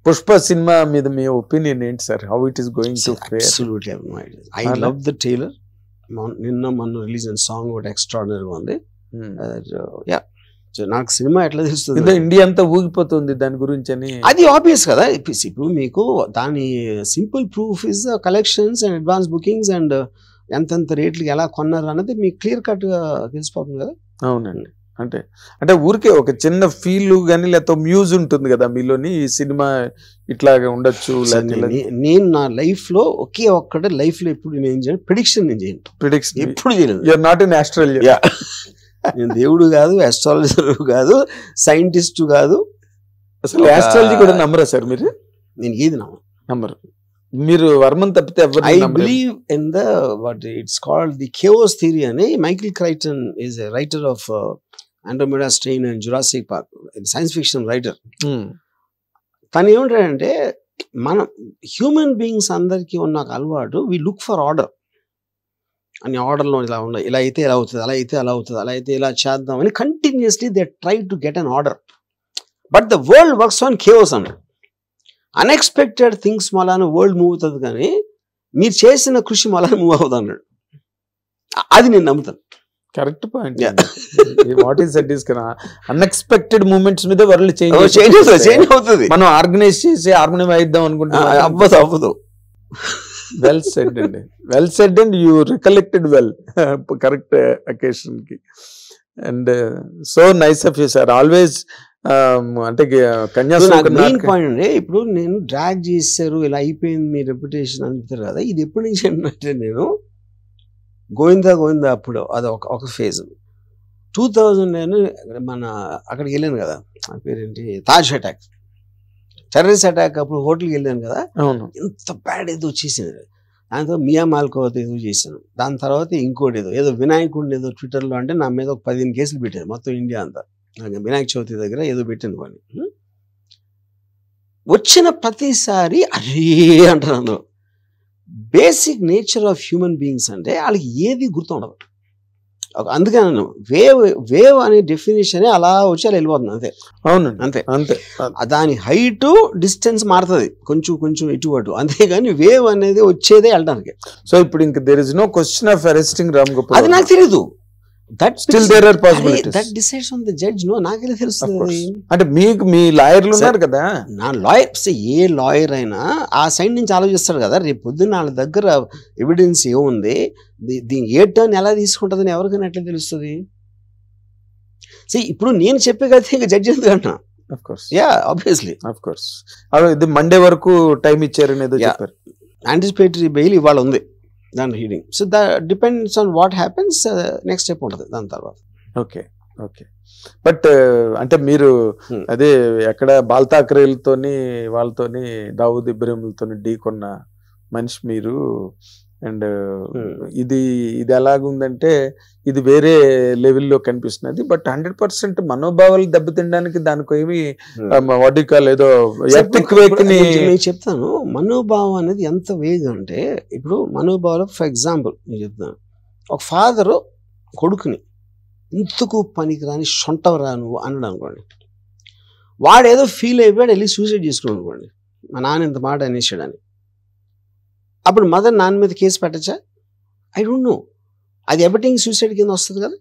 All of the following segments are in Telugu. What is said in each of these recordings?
పుష్ప సినిమా మీద మీ ఒపీనియన్ ఏంటి sir? How it is going to fare? Absolutely I have no idea. I love the trailer. మొన్న రిలీజ్ అయిన సాంగ్ ఒకటి ఎక్స్ట్రాడినరీగా ఉంది. యా, నాకు సినిమా ఎట్లా తెలుస్తుంది, ఇండియా అంతా ఊగిపోతుంది దాని గురించి అని. అది ఆబ్వియస్ కదా. ఇప్పుడు మీకు దాని simple proof is collections and advance bookings and ఎంతెంత రేట్లకి ఎలా కొన్నారు అన్నది మీకు క్లియర్ కట్ గా తెలిసిపోతుంది కదా. అవునండి. అంటే ఊరికే ఒక చిన్న ఫీల్ కానీ లేకపోతే మ్యూజ్ ఉంటుంది కదా మీలోని, ఈ సినిమా ఇట్లాగా ఉండొచ్చు. నేను నా లైఫ్ లో ఒకే ఒక్కటే లైఫ్ లో ఎప్పుడు నేను చేయను, ప్రిడిక్షన్ నేను చేయను. ప్రిడిక్షన్ ఎప్పుడు చేయను. You are not in astrology. నేను దేవుడు కాదు, ఆస్ట్రాలజర్ కాదు, సైంటిస్ట్ కాదు. అసలు ఆస్ట్రాలజీ కూడా నమ్మరా సార్ మీరు? నేను ఏది నమ్మరు. మీరు వర్మన్ తప్పితే I believe in the what it's called the chaos theory అని. Michael Crichton is a writer of Andromeda Strain and Jurassic Park, science fiction writer. తను ఏమంటాడంటే, మన హ్యూమన్ బీయింగ్స్ అందరికీ ఉన్న ఒక అలవాటు, వి లుక్ ఫర్ ఆర్డర్ అని. ఆర్డర్లో ఇలా ఉన్నాయి, ఇలా అయితే ఇలా అవుతుంది, అలా అయితే అలా అవుతుంది, అలా అయితే ఇలా చేద్దాం అని continuously they try to get an order. But the world works on chaos అన్నాడు. అన్ఎక్స్పెక్టెడ్ థింగ్స్ మళ్ళా వరల్డ్ మూవ్ అవుతుంది, కానీ మీరు చేసిన కృషి మళ్ళా మూవ్ అవుతుంది అన్నాడు. అది నేను నమ్ముతాను. Correct point. What is that is కదా, అన్ఎక్స్పెక్టెడ్ మూమెంట్స్ మీద వరల్డ్ చేంజ్ అవుతుంది. మనం ఆర్గనైజ్ చేసి హార్మోనియం అయిద్దాం అనుకుంటున్నాం, అవ్వదు. వెల్ సెడ్ అండి, well said and you recollected well, correct occasion కి. And so nice of you sir, always. అంటే మెయిన్ పాయింట్ అండి, ఇప్పుడు నేను డ్రాగ్ చేశారు ఇలా అయిపోయింది మీ రెప్యుటేషన్ అనుకుంటారు కదా, ఇది ఎప్పటి నుంచి అంటే నేను గోవిందా అప్పుడు అది ఒక ఫేజ్. 2000 నేను మన అక్కడికి వెళ్ళాను కదా, ఆ పేరేంటి, తాజ్ అటాక్, టెర్రరిస్ట్ అటాక్ అప్పుడు హోటల్కి వెళ్ళాను కదా. ఎంత బ్యాడ్ ఏదో వచ్చేసింది. దాని తర్వాత మియా మాల్కోవతో ఏదో చేశాను. దాని తర్వాత ఇంకోటి ఏదో వినాయకుడిని ఏదో ట్విట్టర్లో అంటే నా మీద ఒక 15 కేసులు పెట్టారు మొత్తం ఇండియా అంతా. వినాయక చవితి దగ్గర ఏదో పెట్టాను కొన్ని. వచ్చిన ప్రతిసారి అరే అంటారు అందులో. Basic nature of human beings అంటే వాళ్ళకి ఏది గుర్తుండదు. అందుకే నేను వేవ్ అనే డెఫినేషన్ అలా వచ్చి అలా వెళ్ళిపోతుంది అంతే. అవునండి, అంతే. దాని హైట్ డిస్టెన్స్ మారుతుంది కొంచెం ఇటు అటు, అంతేగాని వేవ్ అనేది వచ్చేదే వెళ్ళడానికి. సో ఇప్పుడు ఇంకా there is no question of arresting Ram Gopal. అది నాకు తెలీదు. Still there are possibilities. That decides on the judge. No, నాకే తెలుస్తుంది. అంటే మీకు మీ లాయర్లు ఉన్నారు కదా. నా లాయర్, ఏ లాయర్ అయినా ఆ సైడ్ నుంచి ఆలోచిస్తాడు కదా. రేపు పొద్దున్న వాళ్ళ దగ్గర ఎవిడెన్స్ ఏముంది, దీని ఏ టర్న్ ఎలా తీసుకుంటుందని ఎవరికైనా ఎట్లా తెలుస్తుంది? ఇప్పుడు నేను చెప్పే కదా ఇంకా జడ్జి ఎందుకంటున్నా. ఆబ్వియస్లీ ఇది మండే వరకు టైం ఇచ్చారని ఏదో చెప్పారు. యాంటిసిపేటరీ బెయిల్ ఇవాళ ఉంది దాని hearing. So depends on what happens, next step ఉంటుంది దాని తర్వాత. ఓకే. బట్ అంటే మీరు అదే ఎక్కడ బాల్ ఠాక్రేలతోని వాళ్ళతోని దావూద్ ఇబ్రహీంలతోని ఢీకొన్న మనిషి మీరు. అండ్ ఇది ఎలాగుందంటే ఇది వేరే లెవెల్లో కనిపిస్తున్నది. బట్ 100% మనోభావాలు దెబ్బతినడానికి దానికి ఏమి వాటికాలు ఏదో చెప్తాను. మనోభావం అనేది ఎంత వేగం అంటే, ఇప్పుడు మనోభావాలు ఫర్ ఎగ్జాంపుల్ నేను చెప్తాను. ఒక ఫాదరు కొడుకుని ఇంతకు పనికిరాని సొంటవరా నువ్వు అన్నాడు అనుకోండి, వాడేదో ఫీల్ అయిపోయాడు, వెళ్ళి సూసైడ్ చేసుకున్నాడు అనుకోండి, మా నాన్న ఇంత మాట అనేసాడని. అప్పుడు మదర్ నాన్న మీద కేసు పెట్టచ్చా? I don't know. అది ఎబటింగ్ సూసైడ్ కింద వస్తుంది కదా.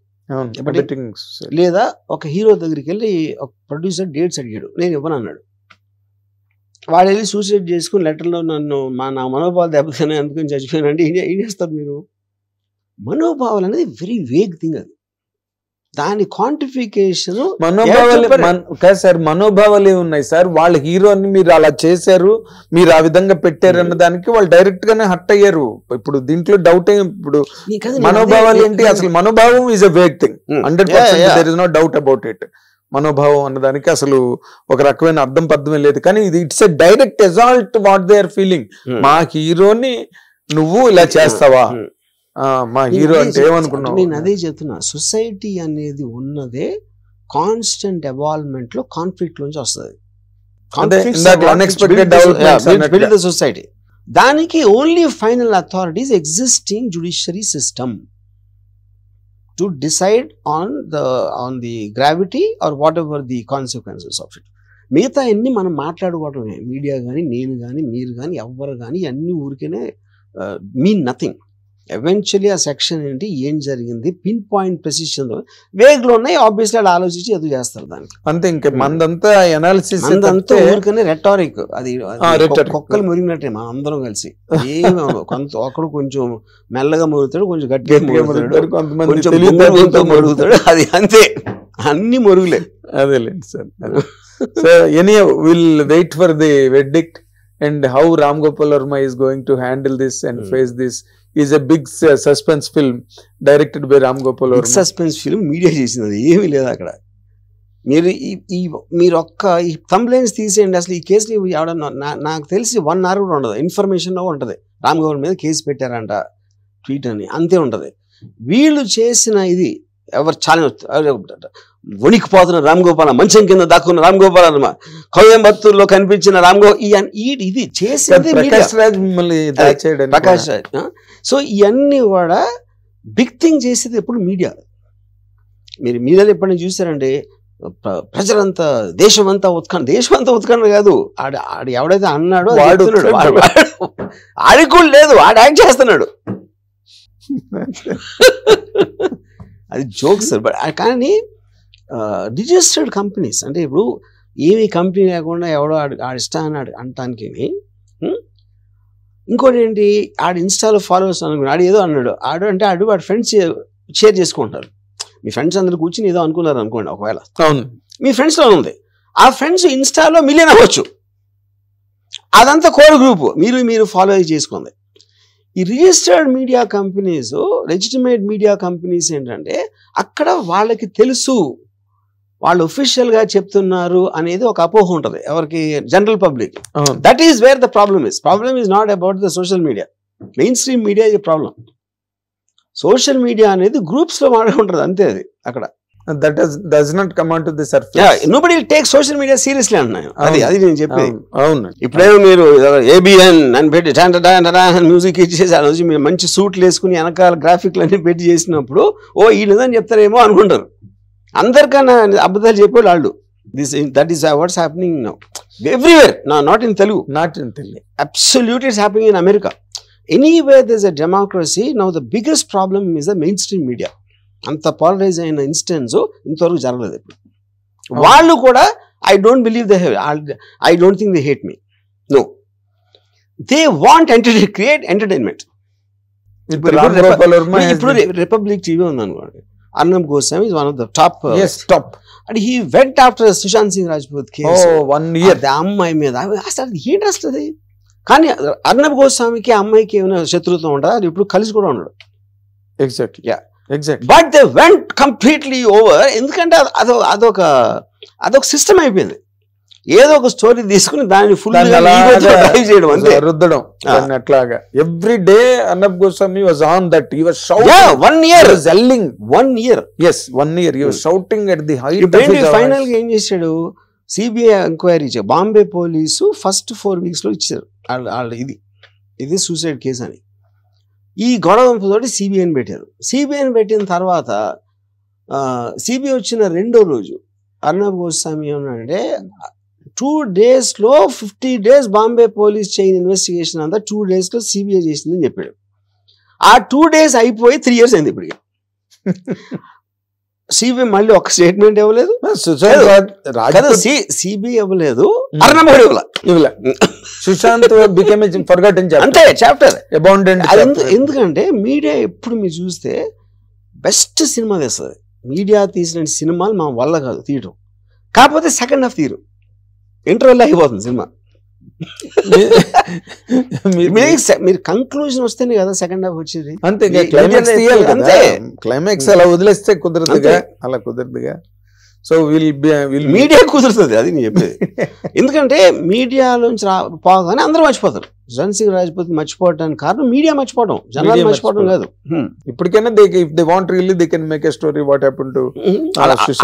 లేదా ఒక హీరో దగ్గరికి వెళ్ళి ఒక ప్రొడ్యూసర్ డేట్స్ అడిగాడు, నేను ఇవ్వను అన్నాడు. వాడు వెళ్ళి సూసైడ్ చేసుకుని లెటర్లో నా మనోభావాలు దెబ్బతిన్నాయి అందుకని చచ్చిపోయాను అంటే ఏం చేస్తారు మీరు? మనోభావాలు అనేది వెరీ వేగ్ థింగ్. అది దాని క్వాంటిఫికేషన్ సార్. మనోభావాలు ఉన్నాయి సార్. వాళ్ళ హీరోని మీరు అలా చేశారు, మీరు ఆ విధంగా పెట్టారు అన్న దానికి వాళ్ళు డైరెక్ట్ గానే హర్ట్ అయ్యారు. ఇప్పుడు దీంట్లో డౌట్ ఇప్పుడు మనోభావాలు ఏంటి? అసలు మనోభావం is a vague thing. 100% there is no doubt about it. మనోభావం అన్నదానికి అసలు ఒక రకమైన అర్థం పద్ధమే లేదు. కానీ ఇది it's a direct result what they are feeling. మా హీరోని నువ్వు ఇలా చేస్తావా, మా హీరో అంటే ఏమనుకున్నావు? నేను అదే చెప్తున్నా. సొసైటీ అనేది ఉన్నదే కాన్స్టెంట్ ఎవాల్వ్మెంట్ లో, కాన్ఫ్లిక్ట్ లోంచి వస్తుంది. సొసైటీ దానికి only final authorities existing judiciary system to decide on the gravity or whatever the consequences of it. మిగతా అన్ని మనం మాట్లాడుకోవటమే. మీడియా కానీ, నేను కానీ, మీరు కానీ, ఎవ్వరు కానీ అన్ని ఊరికేనే మీన్ నథింగ్. ఎవెన్చువల్లీ ఆ సెక్షన్ ఏంటి, ఏం జరిగింది, పిన్ పాయింట్ ప్రెసిషన్ వేగ్లో ఉన్నాయి. ఆబ్వియస్లీ వాళ్ళు ఆలోచించి ఎదురు చేస్తారు దానికి అంతే. ఇంకా మందంతా అనాలిసిస్ అంతా ఊరికనే రెటారిక్. అది కుక్కలు మురిగినట్టే మనం అందరం కలిసి. ఏమి ఒకడు కొంచెం మెల్లగా మురుగుతాడు, కొంచెం గట్టిగా మురుగుతాడు, కొంచెం మురుగుతాడు. అది అంతే, అన్ని మురుగులే. అదేలేండి sir. So any will wait for the verdict and how Ram Gopal Varma is going to handle this and face this is a big suspense film directed by Ram Gopal Varma. Suspense film media చేసింది, అది ఏమీ లేదు అక్కడ. మీరు ఒక్క ఈ కంప్లైంట్స్ తీసేయండి. అసలు ఈ కేసుని నాకు తెలిసి 1 hour కూడా ఉండదు, ఇన్ఫర్మేషన్ ఉంటుంది. రామ్ గోపాల్ మీద కేసు పెట్టారంట, ట్వీట్ అని, అంతే ఉంటుంది. వీళ్ళు చేసిన ఇది ఎవరు చాలా వణికిపోతున్న రామ్ గోపాల్, మంచం కింద దాక్కున్న రామ్ గోపాల్ వర్మ, కోయంబత్తూరులో కనిపించిన రామ్ ఇది చేసింది ప్రకాష్ రాజ్. సో ఇవన్నీ కూడా బిగ్ థింగ్ చేసేది ఎప్పుడు మీడియా. మీరు మీడియాలో ఎప్పుడైనా చూసారంటే ప్రజలంతా దేశమంతా ఉత్కంఠ కాదు, ఆడు ఎవడైతే అన్నాడో ఆడికి కూడా లేదు, ఆడు యాక్ట్ చేస్తున్నాడు. అది జోక్స్. బట్ కానీ రిజిస్టర్డ్ కంపెనీస్ అంటే ఇప్పుడు ఏమి కంపెనీ లేకుండా ఎవడో ఆడిస్తాను అనటానికి. ఇంకోటి ఏంటి, ఆడు ఇన్స్టాలో ఫాలోవర్స్ అనుకున్నాడు, ఆడు ఏదో అన్నాడు, వాడి ఫ్రెండ్స్ షేర్ చేసుకుంటారు. మీ ఫ్రెండ్స్ అందరు కూర్చుని ఏదో అనుకున్నారు అనుకోండి, ఒకవేళ మీ ఫ్రెండ్స్లో ఉంది, ఆ ఫ్రెండ్స్ ఇన్స్టాలో మిలియన్ అవ్వచ్చు, అదంతా కోర్ గ్రూప్, మీరు ఫాలో చేసుకుంది. ఈ registered media companies, legitimate media companies ఏంటంటే అక్కడ వాళ్ళకి తెలుసు వాళ్ళు ఒఫిషియల్గా చెప్తున్నారు అనేది ఒక అపోహ ఉంటుంది ఎవరికి, general public. That is where the problem is not about the social media. Main stream media ఇది ప్రాబ్లం. సోషల్ మీడియా అనేది గ్రూప్స్ లో మాట్లాడుకుంటుంది అంతే. అది అక్కడ that does not come onto the surface. Yeah, nobody will take social media seriously అంటున్నాను. అది నేను చెప్పేది. అవును, ఇప్పుడేమో మీరు ఏబిఎన్ అని పెట్టి మ్యూజిక్ ఇచ్చేసి ఆ రోజు మీరు మంచి సూట్లు వేసుకుని వెనకాల గ్రాఫిక్లు అన్ని పెట్టి చేసినప్పుడు ఈ నిజం చెప్తారేమో అనుకుంటారు. అందరికన్నా అబద్ధాలు చెప్పేవాళ్ళు వాళ్ళు. That is what's happening now everywhere, not in Telugu. Absolutely it's happening in America. Anywhere there's a democracy, now the biggest problem is the mainstream media. అంత పాలరైజ్ అయిన ఇన్స్టెన్స్ ఇంతవరకు జరగలేదు. ఇప్పుడు వాళ్ళు కూడా I don't believe they I don't think they hate me. No, they want create entertainment. ఇప్పుడు రిపబ్లిక్ టీవీ ఉంది అనుకోండి, Arnab Goswami is one of the top. And he went after Sushant Singh Rajput case 1 year. అమ్మాయి మీద అసలు ఏంటి అసలు. కానీ అర్నబ్ గోస్వామికి అమ్మాయికి ఏమైనా శత్రుత్వం ఉంటుందా? అది ఇప్పుడు కలిసి కూడా ఉండడు. Exactly. But they went completely over. ఎందుకంటే అదొక సిస్టమ్ అయిపోయింది. ఏదో ఒక స్టోరీ తీసుకుని దాన్ని ఫుల్ చేయడం అంతే, రుద్దడం అట్లాగా. Every day Arnab Goswami was on that. He was shouting 1 year, yelling 1 year. yes 1 year he was shouting at the height of his final గా ఏం చేశాడు, సిబిఐ ఎంక్వైరీ ఇచ్చారు. బాంబే పోలీసు ఫస్ట్ 4 weeks లో ఇచ్చారు ఇది సూసైడ్ కేసు అని. ఈ గొడవతోటి సిబిఐని పెట్టారు. సిబిఐని పెట్టిన తర్వాత సిబిఐ వచ్చిన 2వ రోజు అర్నబ్ గోస్వామి ఏమన్నాడంటే 2 days లో 50 days బాంబే పోలీస్ చేయని ఇన్వెస్టిగేషన్ అంతా 2 days లో సిబిఐ చేసిందని చెప్పాడు. ఆ 2 days అయిపోయి 3 years అయింది ఇప్పటికి. సిబిఐ మళ్ళీ ఒక స్టేట్మెంట్ ఇవ్వలేదు, సిబిఐ ఇవ్వలేదు, అర్నబ్ ఇవ్వలే. సుశాంత్ అంతే చాప్టర్. ఎందుకంటే మీడియా ఎప్పుడు మీరు చూస్తే బెస్ట్ సినిమా తీస్తుంది. మీడియా తీసిన సినిమాలు మా వల్ల కాదు తీయటం, కాకపోతే సెకండ్ హాఫ్ తీరు, ఇంటర్వెల్ అయిపోతుంది సినిమా. మీరు కంక్లూజన్ వస్తేనే కదా సెకండ్ హాఫ్ వచ్చేది. అంతే, క్లైమాక్స్ అలా వదిలేస్తే కుదరదుగా, అలా కుదరదుగా. సో మీడియా కుదురుతుంది, అది నేను చెప్పేది. ఎందుకంటే మీడియాలోంచి పోగానే అందరూ మర్చిపోతారు. సుశాంత్ సింగ్ రాజ్పూత్ మర్చిపోవడానికి కారణం మీడియా మర్చిపోవడం, జనాలు మర్చిపోవడం కాదు. ఇప్పటికైనా they want really they can make a story what happen to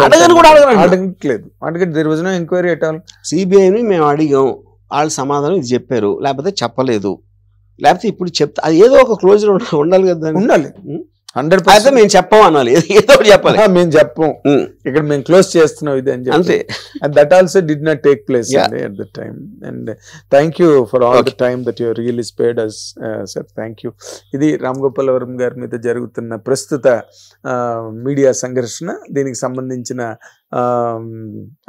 అడగను కూడా అడగట్లేదు. అంటే there was no enquiry at all. సిబిఐని మేము అడిగాం, వాళ్ళు సమాధానం ఇది చెప్పారు, లేకపోతే చెప్పలేదు, లేకపోతే ఇప్పుడు చెప్తా. అది ఏదో ఒక క్లోజర్ ఉండాలి కదా, ఉండాలి. అయితే మేము చెప్పం అనాలి, ఏదో ఒకటి చెప్పాలి. మేము చెప్పం, ఇక్కడ మేము క్లోజ్ చేస్తున్నాం ఇది అని అంతే. and that also did not take place at the time. And thank you for all the time that you really spared us, sir. Thank you. ఇది రామ్ గోపాల్ వర్మ గారి మీద జరుగుతున్న ప్రస్తుత మీడియా సంఘర్షణ, దీనికి సంబంధించిన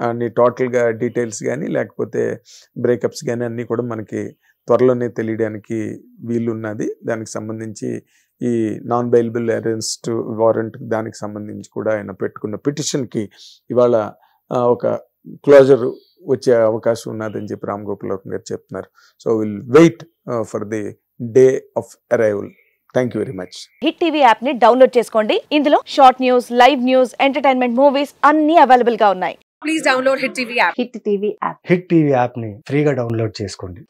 అన్ని టోటల్గా డీటెయిల్స్ కానీ లేకపోతే బ్రేకప్స్ కానీ అన్నీ కూడా మనకి త్వరలోనే తెలియడానికి వీలున్నది. దానికి సంబంధించి ఈ నాన్ బెయిలబుల్ అరెస్ట్ వారెంట్ దానికి సంబంధించి కూడా ఆయన పెట్టుకున్న పిటిషన్కి ఇవాళ ఒక క్లోజర్ వచ్చే అవకాశం ఉన్నదని చెప్పి రామ్ గోపాల్ వర్మ గారు చెప్తున్నారు. So will wait for the day of arrival. Thank you very much. Hit TV app ని డౌన్లోడ్ చేసుకోండి. ఇందులో short news, live news, entertainment movies అన్ని అవైలబుల్ గా ఉన్నాయి. Please download hit TV app. Hit TV app ని ఫ్రీగా డౌన్లోడ్ చేసుకోండి.